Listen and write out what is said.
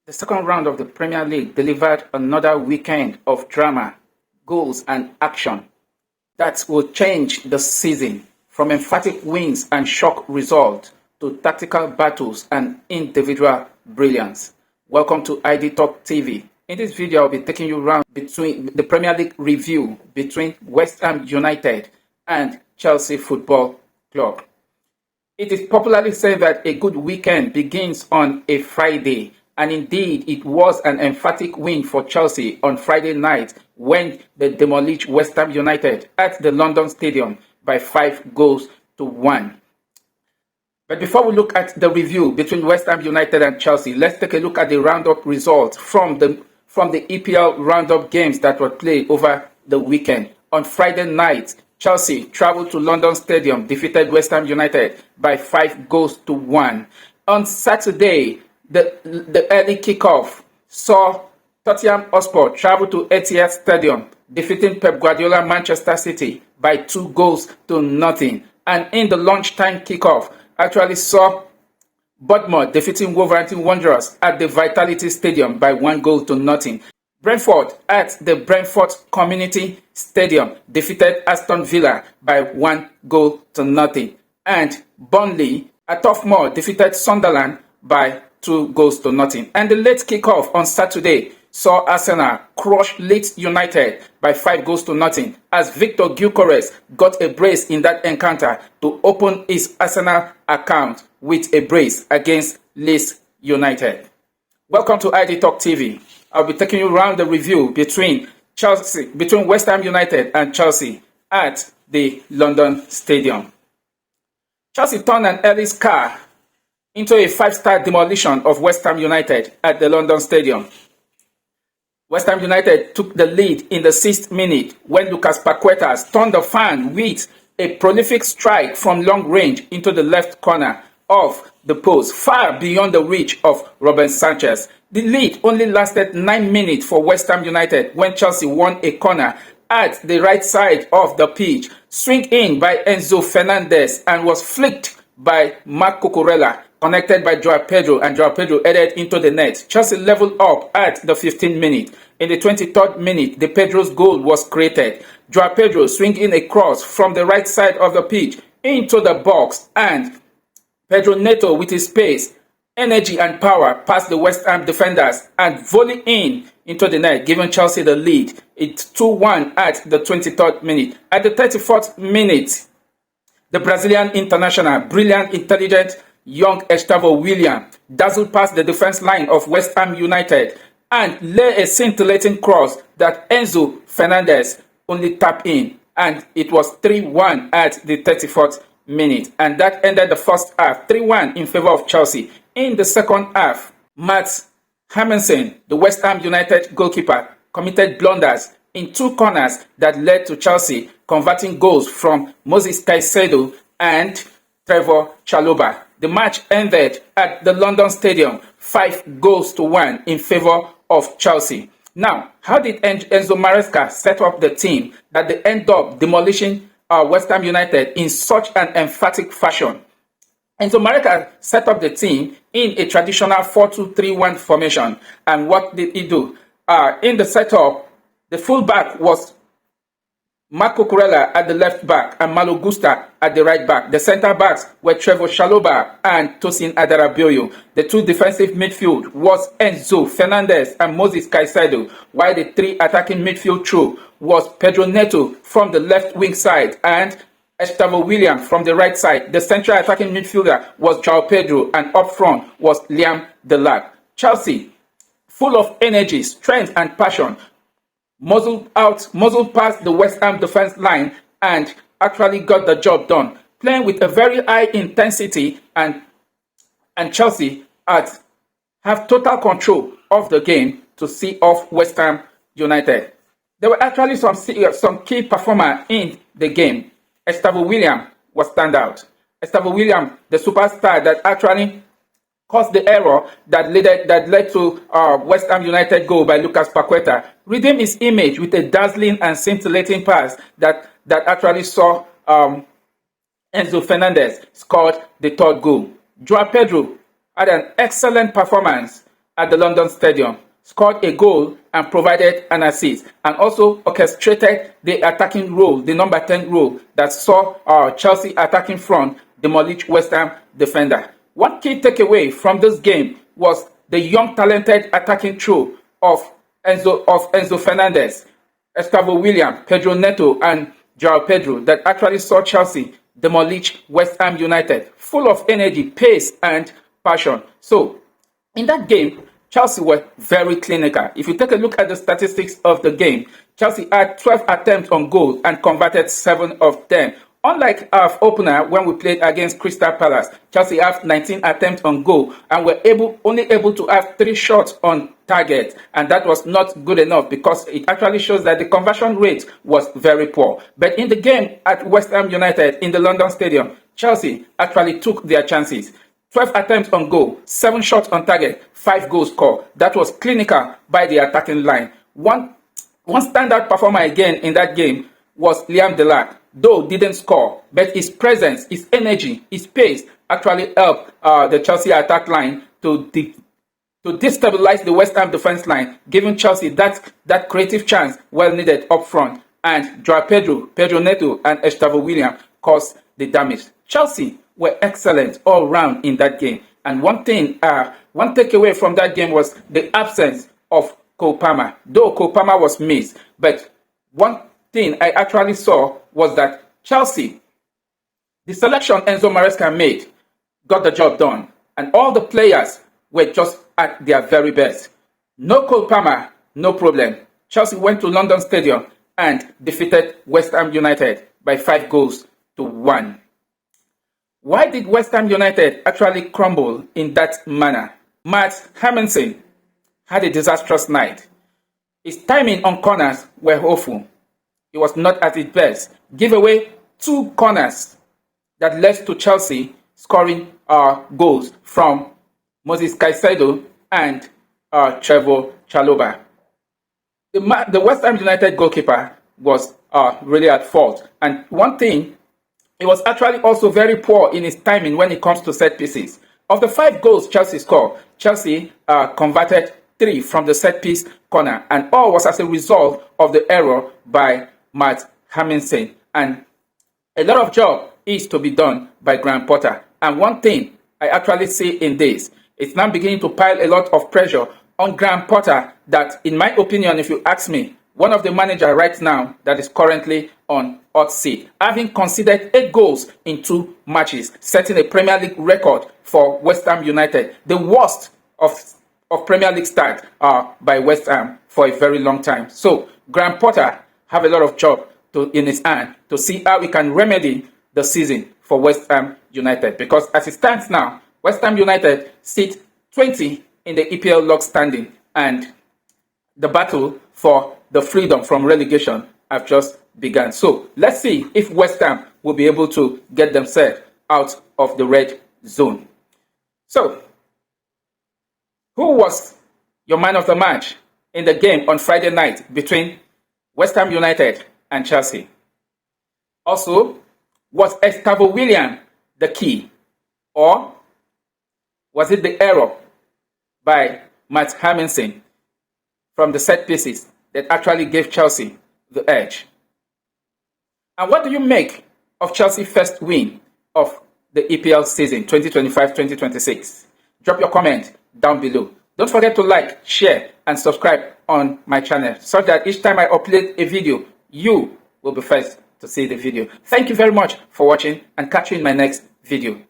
The second round of the Premier League delivered another weekend of drama, goals and action that will change the season from emphatic wins and shock results to tactical battles and individual brilliance. Welcome to ID Talk TV. In this video, I'll be taking you around between the Premier League review between West Ham United and Chelsea Football Club. It is popularly said that a good weekend begins on a Friday, and indeed it was an emphatic win for Chelsea on Friday night when they demolished West Ham United at the London Stadium by 5-1. But before we look at the review between West Ham United and Chelsea, let's take a look at the roundup results from the EPL roundup games that were played over the weekend. On Friday night, Chelsea traveled to London Stadium, defeated West Ham United by 5-1. On Saturday, the early kickoff saw Tottenham Hotspur travel to Etihad Stadium, defeating Pep Guardiola Manchester City by 2-0. And in the lunchtime kickoff, actually saw Bournemouth defeating Wolverhampton Wanderers at the Vitality Stadium by 1-0. Brentford at the Brentford Community Stadium defeated Aston Villa by 1-0. And Burnley at Turf Moor defeated Sunderland by 2-0. And the late kickoff on Saturday saw Arsenal crush Leeds United by 5-0 as Victor Gyökeres got a brace in that encounter to open his Arsenal account with a brace against Leeds United. Welcome to ID Talk TV. I'll be taking you around the review between West Ham United and Chelsea at the London Stadium. Chelsea turned an early scar into a 5-star demolition of West Ham United at the London Stadium. West Ham United took the lead in the 6th minute when Lucas Paqueta stunned the fan with a prolific strike from long range into the left corner of the post, far beyond the reach of Robin Sanchez. The lead only lasted 9 minutes for West Ham United when Chelsea won a corner at the right side of the pitch, swung in by Enzo Fernandez and was flicked by Marc Cucurella, connected by Joao Pedro, and Joao Pedro headed into the net. Chelsea leveled up at the 15th minute. In the 23rd minute, the Pedro's goal was created. Joao Pedro swung in a cross from the right side of the pitch into the box, and Pedro Neto, with his pace, energy and power, passed the West Ham defenders and volleyed into the net, giving Chelsea the lead. It's 2-1 at the 23rd minute. At the 34th minute, the Brazilian international, brilliant, intelligent, young Gustavo William dazzled past the defense line of West Ham United and lay a scintillating cross that Enzo Fernandez only tapped in, and it was 3-1 at the 34th minute, and that ended the first half 3-1 in favor of Chelsea. In the second half, Matt Hermansen, the West Ham United goalkeeper, committed blunders in 2 corners that led to Chelsea converting goals from Moses Caicedo and Trevor Chalobah. The match ended at the London Stadium 5-1 in favor of Chelsea. Now, how did Enzo Maresca set up the team that they end up demolishing West Ham United in such an emphatic fashion? Enzo Maresca set up the team in a traditional 4-2-3-1 formation. And what did he do? In the setup, the fullback was Marc Cucurella at the left back and Malo Gusta at the right back. The centre backs were Trevor Chalobah and Tosin Adarabioyo. The 2 defensive midfield was Enzo Fernandez and Moses Caicedo, while the 3 attacking midfield trio was Pedro Neto from the left wing side and Gustavo William from the right side. The central attacking midfielder was Joao Pedro, and up front was Liam Delap. Chelsea, full of energy, strength and passion, muzzled past the West Ham defense line and actually got the job done, playing with a very high intensity, and Chelsea have total control of the game to see off West Ham United. There were actually some key performers in the game. Gustavo William was standout. Gustavo William, the superstar that actually caused the error that led to West Ham United goal by Lucas Paqueta, redeemed his image with a dazzling and scintillating pass that actually saw Enzo Fernandez scored the 3rd goal. Joao Pedro had an excellent performance at the London Stadium, scored a goal and provided an assist, and also orchestrated the attacking role, the number 10 role that saw Chelsea attacking front demolish West Ham defender. One key takeaway from this game was the young talented attacking trio of Enzo Fernandez, Gustavo William, Pedro Neto, and Joao Pedro that actually saw Chelsea demolish West Ham United, full of energy, pace, and passion. So, in that game, Chelsea were very clinical. If you take a look at the statistics of the game, Chelsea had 12 attempts on goal and converted 7 of them. Unlike our opener when we played against Crystal Palace, Chelsea have 19 attempts on goal and were only able to have 3 shots on target, and that was not good enough because it actually shows that the conversion rate was very poor. But in the game at West Ham United in the London Stadium, Chelsea actually took their chances. 12 attempts on goal, 7 shots on target, 5 goals scored. That was clinical by the attacking line. One standout performer again in that game was Liam Delap. Though didn't score, but his presence, his energy, his pace actually helped the Chelsea attack line to destabilize the West Ham defense line, giving Chelsea that creative chance well needed up front. And Joao Pedro Neto, and Gustavo William caused the damage. Chelsea were excellent all round in that game. And one takeaway from that game was the absence of Cole Palmer. Though Cole Palmer was missed, but one thing I actually saw was that Chelsea, the selection Enzo Maresca made, got the job done. And all the players were just at their very best. No Cole Palmer, no problem. Chelsea went to London Stadium and defeated West Ham United by 5 goals to 1. Why did West Ham United actually crumble in that manner? Matt Hermansen had a disastrous night. His timing on corners were awful. It was not at its best. Give away 2 corners that led to Chelsea scoring goals from Moses Caicedo and Trevoh Chalobah. The West Ham United goalkeeper was really at fault. And one thing, he was actually also very poor in his timing when it comes to set pieces. Of the 5 goals Chelsea scored, Chelsea converted 3 from the set piece corner, and all was as a result of the error by Matt Hermansen. And a lot of job is to be done by Graham Potter. And one thing I actually see in this, it's now beginning to pile a lot of pressure on Graham Potter that, in my opinion, if you ask me, one of the managers right now that is currently on hot seat, having conceded 8 goals in 2 matches, setting a Premier League record for West Ham United, the worst of Premier League start by West Ham for a very long time. So Graham Potter have a lot of job in his hand to see how we can remedy the season for West Ham United, because as it stands now, West Ham United sit 20 in the EPL log standing, and the battle for the freedom from relegation have just begun. So let's see if West Ham will be able to get themselves out of the red zone. So, who was your man of the match in the game on Friday night between West Ham United and Chelsea? Also, was Gustavo William the key, or was it the error by Matt Hermansen from the set pieces that actually gave Chelsea the edge? And what do you make of Chelsea's first win of the EPL season 2025-2026? Drop your comment down below. Don't forget to like, share, and subscribe on my channel so that each time I upload a video, you will be first to see the video. Thank you very much for watching, and catch you in my next video.